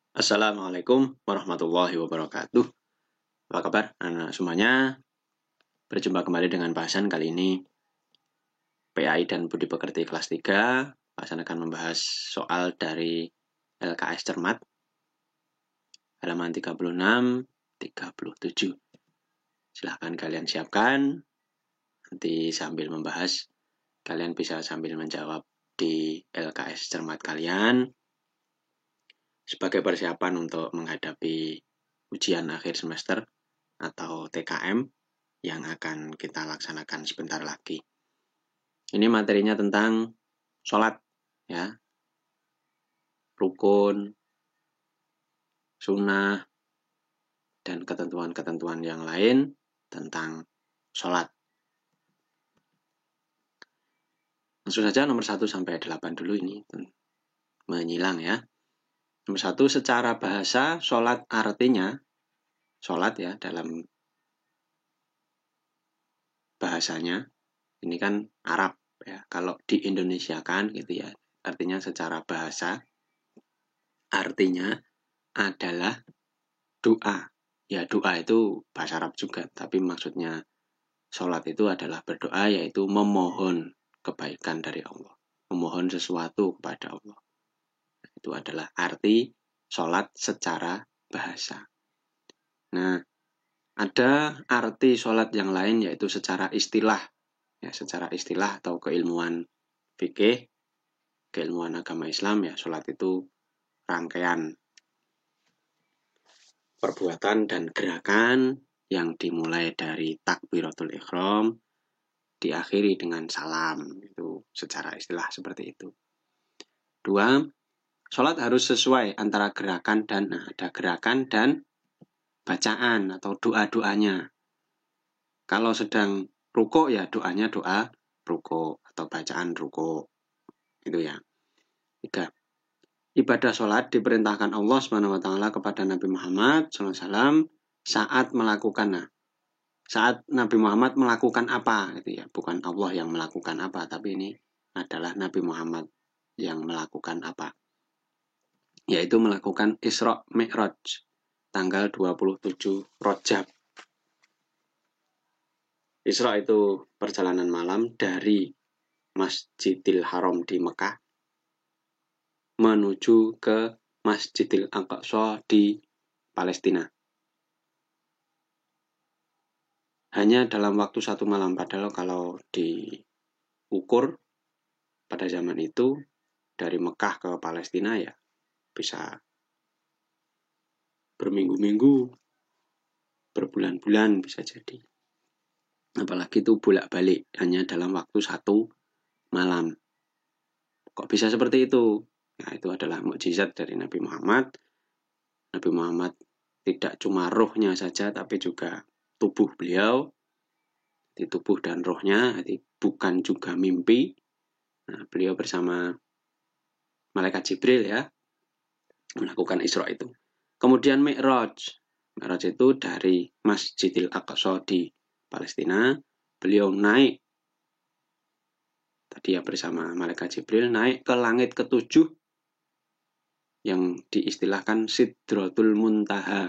Assalamualaikum warahmatullahi wabarakatuh. Apa kabar anak semuanya? Berjumpa kembali dengan bahasan kali ini PAI dan Budi Pekerti kelas 3. Bahasan akan membahas soal dari LKS Cermat halaman 36, 37. Silahkan kalian siapkan. Nanti sambil membahas, kalian bisa sambil menjawab di LKS Cermat kalian sebagai persiapan untuk menghadapi ujian akhir semester atau TKM yang akan kita laksanakan sebentar lagi. Ini materinya tentang sholat, ya, rukun, sunnah, dan ketentuan-ketentuan yang lain tentang sholat. Langsung saja nomor 1 sampai 8 dulu ini menyilang ya. Nomor 1, secara bahasa sholat artinya, sholat ya dalam bahasanya, ini kan Arab ya. Kalau di Indonesia kan gitu ya, artinya secara bahasa artinya adalah doa. Ya, doa itu bahasa Arab juga, tapi maksudnya sholat itu adalah berdoa, yaitu memohon kebaikan dari Allah, memohon sesuatu kepada Allah. Itu adalah arti sholat secara bahasa. Nah, ada arti sholat yang lain, yaitu secara istilah. Ya, secara istilah atau keilmuan fikih, keilmuan agama Islam, ya, sholat itu rangkaian perbuatan dan gerakan yang dimulai dari takbiratul ihram diakhiri dengan salam. Itu secara istilah seperti itu. 2, sholat harus sesuai antara gerakan dan ada gerakan dan bacaan atau doa-doanya. Kalau sedang ruko ya doanya doa ruko atau bacaan ruko. Itu ya. 3, ibadah sholat diperintahkan Allah SWT kepada Nabi Muhammad SAW saat melakukan. Saat Nabi Muhammad melakukan apa, gitu ya, bukan Allah yang melakukan apa, tapi ini adalah Nabi Muhammad yang melakukan apa, yaitu melakukan Isra Mi'raj tanggal 27 Rajab. Isra itu perjalanan malam dari Masjidil Haram di Mekah menuju ke Masjidil Aqsa di Palestina. Hanya dalam waktu 1 malam, padahal kalau diukur pada zaman itu dari Mekah ke Palestina ya bisa berminggu-minggu, berbulan-bulan bisa jadi. Apalagi itu bolak-balik hanya dalam waktu 1 malam. Kok bisa seperti itu? Nah, itu adalah mukjizat dari Nabi Muhammad. Nabi Muhammad tidak cuma rohnya saja, tapi juga tubuh beliau. Di tubuh dan rohnya, jadi bukan juga mimpi. Nah, beliau bersama malaikat Jibril ya, melakukan Isra itu. Kemudian Mi'raj. Mi'raj itu dari Masjidil Aqsa di Palestina. Beliau naik, tadi ya bersama malaikat Jibril, naik ke langit ke-7 yang diistilahkan Sidratul Muntaha.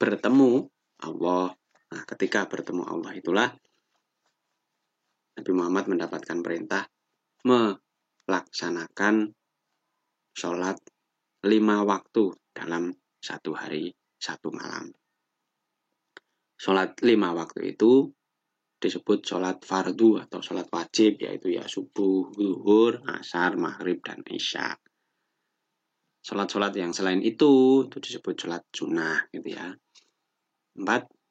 Bertemu Allah. Nah, ketika bertemu Allah itulah Nabi Muhammad mendapatkan perintah melaksanakan sholat 5 waktu dalam 1 hari 1 malam. Sholat 5 waktu itu disebut sholat fardu atau sholat wajib, yaitu ya subuh, zuhur, asar, maghrib, dan isya. Sholat-sholat yang selain itu disebut sholat sunnah gitu ya. 4,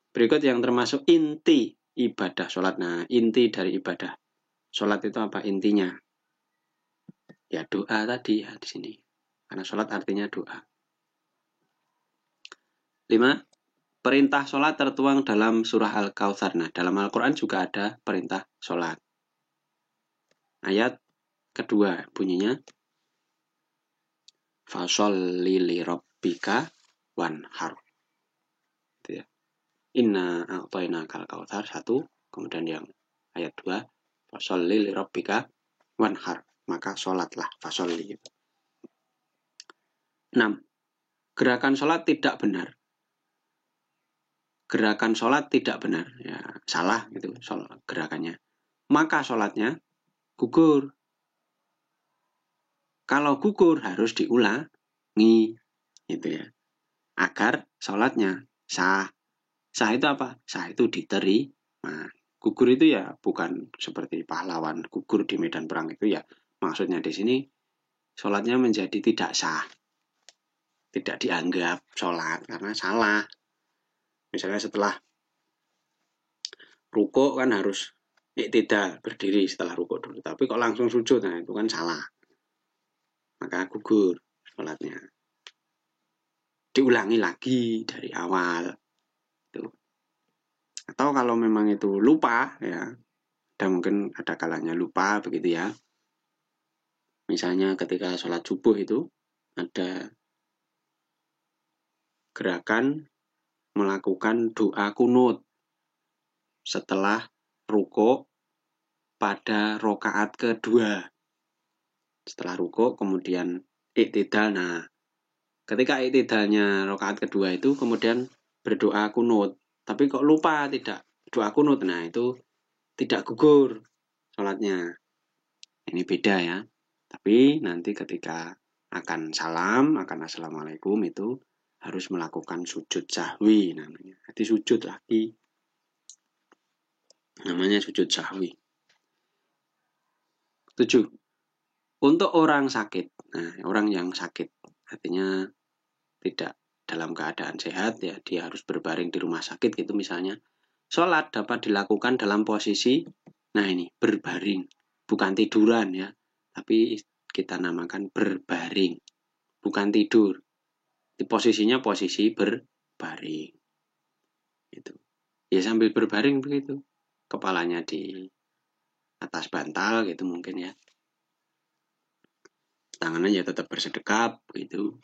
berikut yang termasuk inti ibadah sholat. Nah, inti dari ibadah sholat itu apa intinya? Ya doa tadi ya di sini. Karena sholat artinya doa. 5, perintah sholat tertuang dalam surah Al-Kautsar. Nah, dalam Al-Quran juga ada perintah sholat. Ayat kedua bunyinya, fasholli li rabbika wanhar. Gitu ya. Inna a'tainakal kautsar 1, kemudian yang ayat 2, fasholli li rabbika wanhar, maka sholatlah, fasholli. 6, gerakan sholat tidak benar. Gerakan sholat tidak benar, ya salah gitu gerakannya. Maka sholatnya gugur. Kalau gugur harus diulangi, gitu ya. Agar sholatnya sah. Sah itu apa? Sah itu diterima. Gugur itu ya bukan seperti pahlawan gugur di medan perang itu ya. Maksudnya di sini sholatnya menjadi tidak sah. Tidak dianggap sholat karena salah. Misalnya setelah rukuk kan harus iktidal, berdiri setelah rukuk dulu. Tapi kok langsung sujud, nah itu kan salah. Maka gugur sholatnya. Diulangi lagi dari awal. Itu. Atau kalau memang itu lupa, ya, dan mungkin ada kalanya lupa begitu ya. Misalnya ketika sholat subuh itu ada gerakan melakukan doa kunut setelah rukuk pada rokaat kedua. Setelah rukuk kemudian iktidal. Nah, ketika iktidalnya rokaat kedua itu kemudian berdoa kunut. Tapi kok lupa tidak doa kunut, nah itu tidak gugur sholatnya. Ini beda ya. Tapi nanti ketika akan salam, akan assalamualaikum itu harus melakukan sujud sahwi namanya. Jadi sujud lagi. Namanya sujud sahwi. 7. Untuk orang sakit. Nah, orang yang sakit artinya tidak dalam keadaan sehat ya, dia harus berbaring di rumah sakit gitu misalnya. Sholat dapat dilakukan dalam posisi, nah ini berbaring, bukan tiduran ya, tapi kita namakan berbaring, bukan tidur. Di posisinya posisi berbaring. Itu. Ya sambil berbaring begitu. Kepalanya di atas bantal gitu mungkin ya. Tangannya ya tetap bersedekap gitu.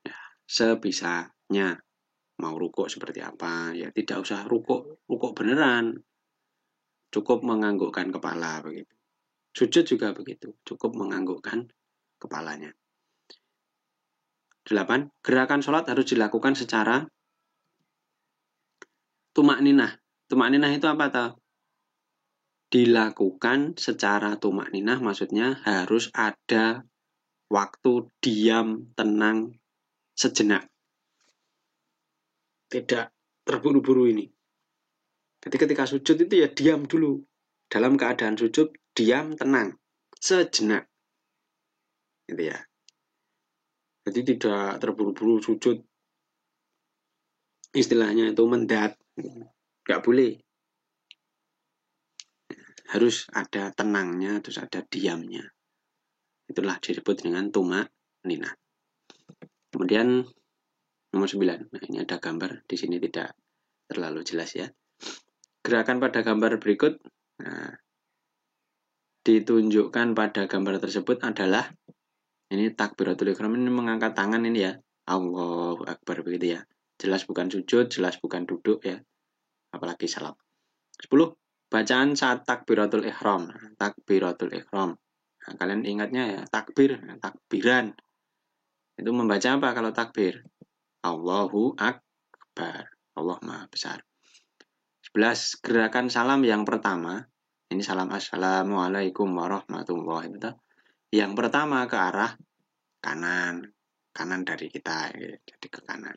Ya, sebisanya. Mau rukuk seperti apa, ya tidak usah rukuk beneran. Cukup menganggukkan kepala begitu. Sujud juga begitu, cukup menganggukkan kepalanya. 8. Gerakan sholat harus dilakukan secara tumak ninah. Tumak ninah itu apa tahu? Dilakukan secara tumak ninah maksudnya harus ada waktu diam, tenang, sejenak. Tidak terburu-buru ini. Jadi ketika sujud itu ya diam dulu. Dalam keadaan sujud, diam, tenang, sejenak. Gitu ya. Jadi tidak terburu-buru sujud. Istilahnya itu mendat. Nggak boleh. Harus ada tenangnya, terus ada diamnya. Itulah disebut dengan tumak ninah. Kemudian nomor 9. Nah, ini ada gambar. Di sini tidak terlalu jelas ya. Gerakan pada gambar berikut. Nah, ditunjukkan pada gambar tersebut adalah ini takbiratul ihram, ini mengangkat tangan ini ya. Allahu Akbar begitu ya. Jelas bukan sujud, jelas bukan duduk ya. Apalagi salam. 10. Bacaan saat takbiratul ihram. Takbiratul ihram. Nah, kalian ingatnya ya takbir, takbiran. Itu membaca apa kalau takbir? Allahu Akbar. Allah Maha Besar. 11. Gerakan salam yang pertama. Ini salam assalamualaikum warahmatullahi wabarakatuh. Yang pertama ke arah kanan. Kanan dari kita. Jadi ke kanan.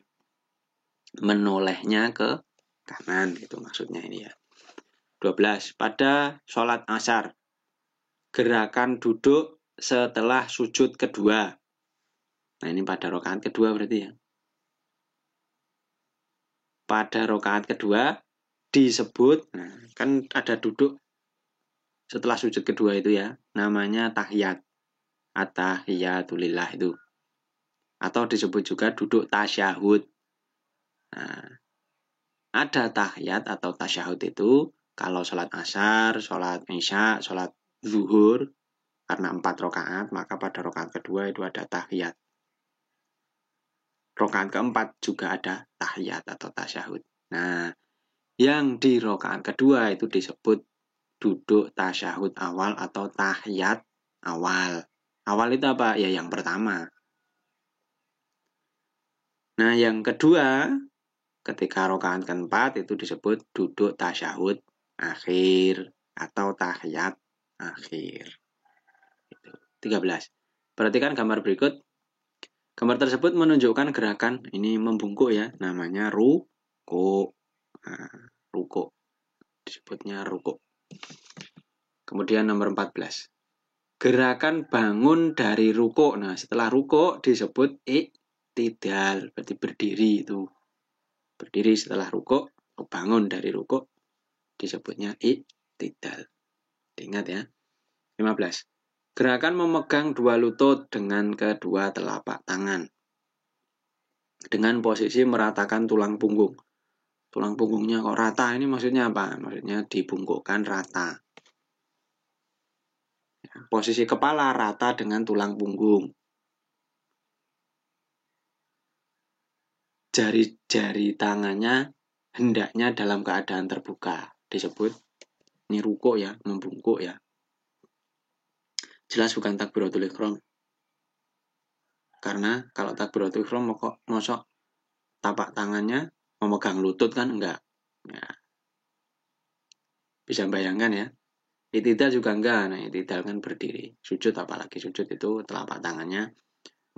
Menolehnya ke kanan. Itu maksudnya ini ya. 12. Pada sholat asar. Gerakan duduk setelah sujud kedua. Nah ini pada rakaat kedua berarti ya. Pada rakaat kedua disebut, nah kan ada duduk setelah sujud kedua itu ya. Namanya tahiyat. At-tahiyatulillah itu. Atau disebut juga duduk tasyahud. Nah, ada tahiyat atau tasyahud itu kalau sholat asar, sholat isya, sholat zuhur, karena 4 rakaat, maka pada rakaat kedua itu ada tahiyat. Rakaat keempat juga ada tahiyat atau tasyahud. Nah, yang di rakaat kedua itu disebut duduk tasyahud awal atau tahiyat awal. Awal itu apa? Ya yang pertama. Nah, yang kedua, ketika rakaat keempat itu disebut duduk tasyahud akhir atau tahiyat akhir. 13. Perhatikan gambar berikut. Gambar tersebut menunjukkan gerakan, ini membungkuk ya, namanya ruku. Nah, ruku. Disebutnya ruku. Kemudian nomor 14. Gerakan bangun dari ruku. Nah, setelah ruku disebut i'tidal, berarti berdiri itu. Berdiri setelah ruku, bangun dari ruku disebutnya i'tidal. Ingat ya. 15. Gerakan memegang dua lutut dengan kedua telapak tangan. Dengan posisi meratakan tulang punggung. Tulang punggungnya kok rata, ini maksudnya apa? Maksudnya dibungkukkan rata. Posisi kepala rata dengan tulang punggung. Jari-jari tangannya hendaknya dalam keadaan terbuka. Disebut ini ruku ya, membungkuk ya. Jelas bukan takbiratul ihram. Karena kalau takbiratul ihram mosok tapak tangannya memegang lutut kan enggak. Ya. Bisa bayangkan ya. I'tidal juga enggak. Nah, i'tidal kan berdiri. Sujud apalagi sujud itu telapak tangannya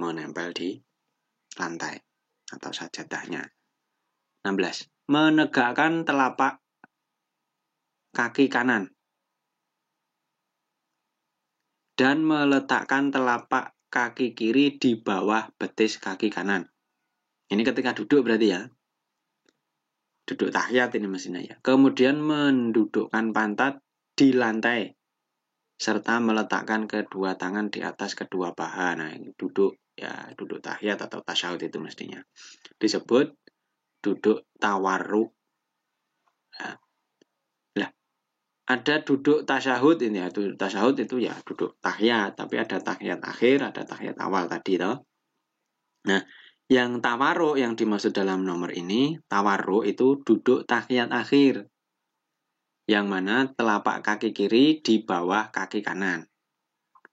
menempel di lantai atau sajadahnya. 16. Menegakkan telapak kaki kanan dan meletakkan telapak kaki kiri di bawah betis kaki kanan. Ini ketika duduk berarti ya. Duduk tahiyat ini mesinnya ya. Kemudian mendudukkan pantat di lantai serta meletakkan kedua tangan di atas kedua paha. Nah, ini duduk ya, duduk tahiyat atau tasyahud itu mestinya. Disebut duduk tawarruk. Nah, ada duduk tasyahud ini ya, duduk tasyahud itu ya duduk tahiyat, tapi ada tahiyat akhir, ada tahiyat awal tadi toh. Nah, yang tawarruk yang dimaksud dalam nomor ini, tawarruk itu duduk tahiyat akhir. Yang mana telapak kaki kiri di bawah kaki kanan.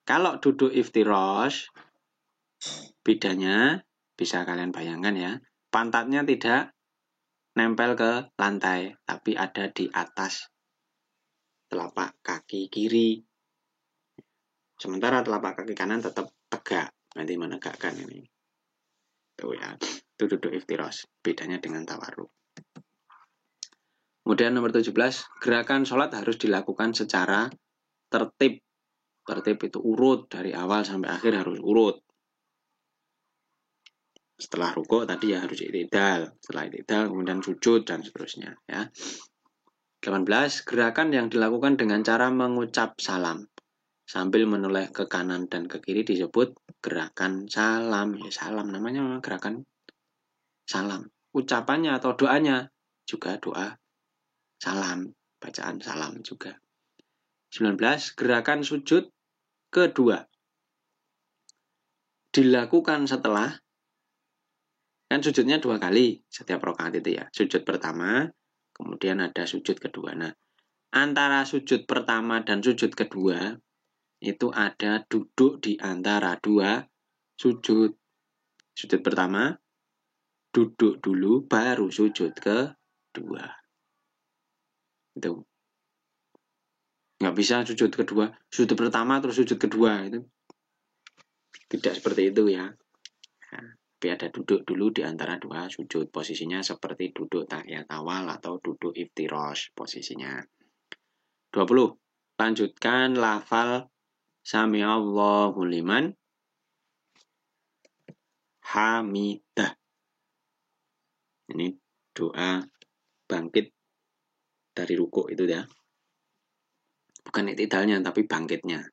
Kalau duduk iftirash, bedanya bisa kalian bayangkan ya, pantatnya tidak nempel ke lantai, tapi ada di atas telapak kaki kiri. Sementara telapak kaki kanan tetap tegak, nanti menegakkan ini. Tuh ya, itu duduk iftirash. Bedanya dengan tawarruk. Kemudian nomor 17, gerakan sholat harus dilakukan secara tertib. Tertib itu urut, dari awal sampai akhir harus urut. Setelah rukuk tadi ya harus i'tidal. Setelah i'tidal kemudian sujud dan seterusnya ya. 18, gerakan yang dilakukan dengan cara mengucap salam sambil menoleh ke kanan dan ke kiri disebut gerakan salam. Ya, salam namanya memang gerakan salam. Ucapannya atau doanya juga doa salam, bacaan salam juga. 19, gerakan sujud kedua dilakukan setelah, kan sujudnya 2 kali setiap rakaat itu ya. Sujud pertama, kemudian ada sujud kedua. Nah, antara sujud pertama dan sujud kedua itu ada duduk di antara dua sujud. Sujud pertama duduk dulu baru sujud kedua. Itu. Nggak bisa sujud kedua, sujud pertama terus sujud kedua, itu tidak seperti itu ya. Nah, tapi ada duduk dulu di antara dua sujud, posisinya seperti duduk tahiyat awal atau duduk iftirash posisinya. 20. Lanjutkan lafal sami'allahu liman hamidah. Ini doa bangkit dari rukuk itu ya. Bukan i'tidalnya tapi bangkitnya.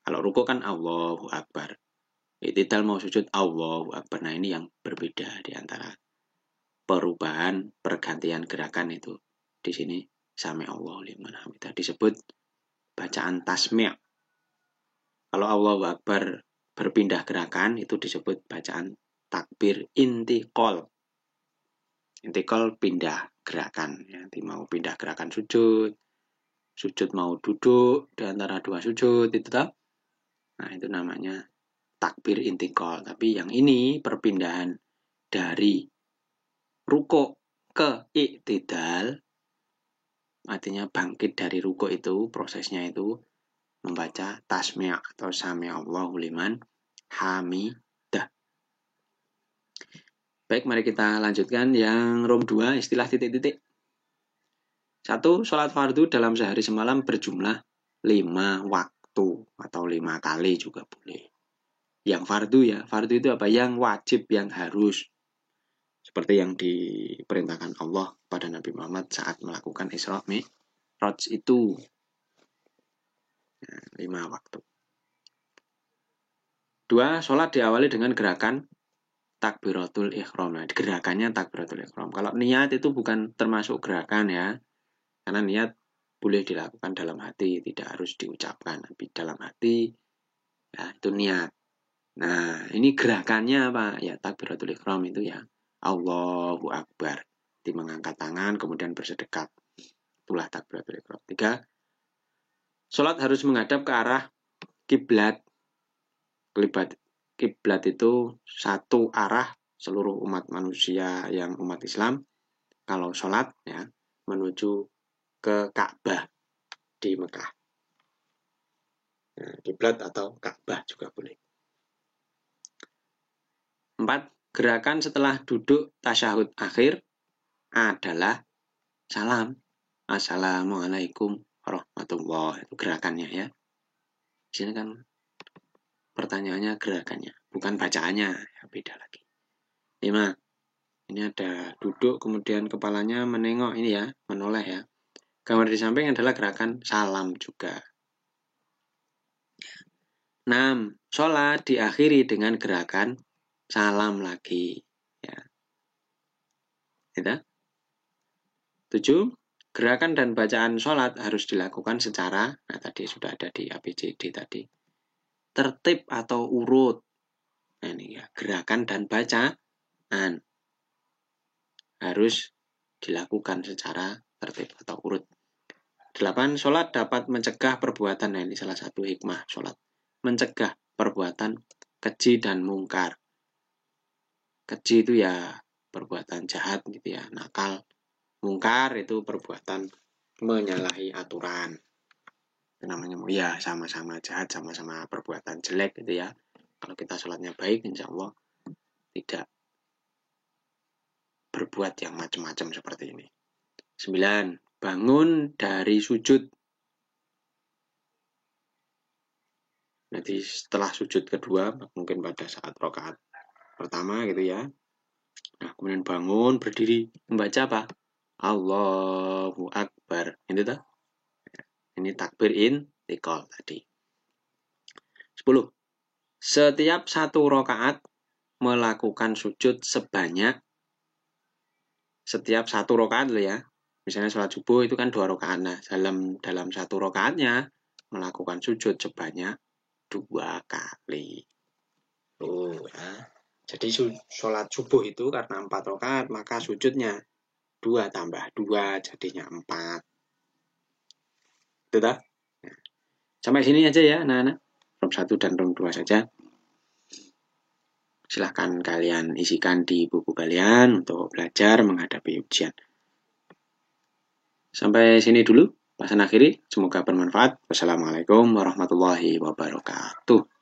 Kalau rukuk kan Allahu Akbar. I'tidal mau sujud Allahu Akbar. Nah, ini yang berbeda di antara perubahan pergantian gerakan itu. Di sini sami Allahu liman hamidah disebut bacaan tasmi'. Kalau Allahu Akbar berpindah gerakan itu disebut bacaan takbir intiqal. Intiqal pindah gerakan. Nanti mau pindah gerakan sujud mau duduk di antara dua sujud itu toh. Nah, itu namanya takbir intiqal. Tapi yang ini perpindahan dari rukuk ke iktidal, artinya bangkit dari rukuk itu, prosesnya itu membaca tasmi' atau sami'allahu liman hamidah. Baik, mari kita lanjutkan yang room 2, istilah titik-titik. 1. Sholat fardu dalam sehari semalam berjumlah 5 waktu atau 5 kali juga boleh. Yang fardu ya, fardu itu apa? Yang wajib, yang harus. Seperti yang diperintahkan Allah pada Nabi Muhammad saat melakukan Isra Mi'raj itu. 5 waktu. 2. Sholat diawali dengan gerakan takbiratul ikhram. Nah, gerakannya takbiratul ikhram. Kalau niat itu bukan termasuk gerakan ya. Karena niat boleh dilakukan dalam hati, tidak harus diucapkan. Tapi dalam hati, ya itu niat. Nah, ini gerakannya apa? Ya takbiratul ikhram itu ya Allahu Akbar. Di mengangkat tangan, kemudian bersedekap. Itulah takbiratul ikhram. 3. Sholat harus menghadap ke arah kiblat. Kiblat itu satu arah seluruh umat manusia yang umat Islam. Kalau sholat ya menuju ke Ka'bah di Mekah. Nah, kiblat atau Ka'bah juga boleh. 4. Gerakan setelah duduk tasyahud akhir adalah salam. Assalamualaikum warahmatullahi. Itu gerakannya ya. Di sini kan pertanyaannya gerakannya, bukan bacaannya. Ya, beda lagi. 5. Ini ada duduk kemudian kepalanya menengok ini ya, menoleh ya. Gambar di samping adalah gerakan salam juga. 6. Sholat diakhiri dengan gerakan salam lagi. Ya. Gitu? 7. Gerakan dan bacaan sholat harus dilakukan secara, nah tadi sudah ada di ABCD tadi, tertib atau urut. Nah ini ya, gerakan dan bacaan harus dilakukan secara tertib atau urut. 8. Sholat dapat mencegah perbuatan, nah ini salah satu hikmah sholat, mencegah perbuatan keji dan mungkar. Keji itu ya perbuatan jahat gitu ya, nakal. Mungkar itu perbuatan menyalahi aturan. Itu namanya ya sama-sama jahat, sama-sama perbuatan jelek gitu ya. Kalau kita sholatnya baik, insya Allah tidak berbuat yang macam-macam seperti ini. 9. Bangun dari sujud. Nanti setelah sujud kedua, mungkin pada saat rakaat pertama gitu ya. Nah, kemudian bangun, berdiri, membaca apa? Allahu Akbar. Itu tuh. Ini takbir intikal tadi. 10. Setiap satu rakaat melakukan sujud sebanyak, setiap satu rakaat loh ya. Misalnya sholat subuh itu kan 2 rakaat. Nah, dalam satu rakaatnya melakukan sujud sebanyak 2 kali. Ya. Jadi sholat subuh itu karena 4 rakaat, maka sujudnya 2 tambah 2 jadinya 4. Itu tak? Nah, sampai sini aja ya anak-anak. Room 1 dan room 2 saja. Silahkan kalian isikan di buku kalian untuk belajar menghadapi ujian. Sampai sini dulu. Pasan akhiri. Semoga bermanfaat. Wassalamualaikum warahmatullahi wabarakatuh.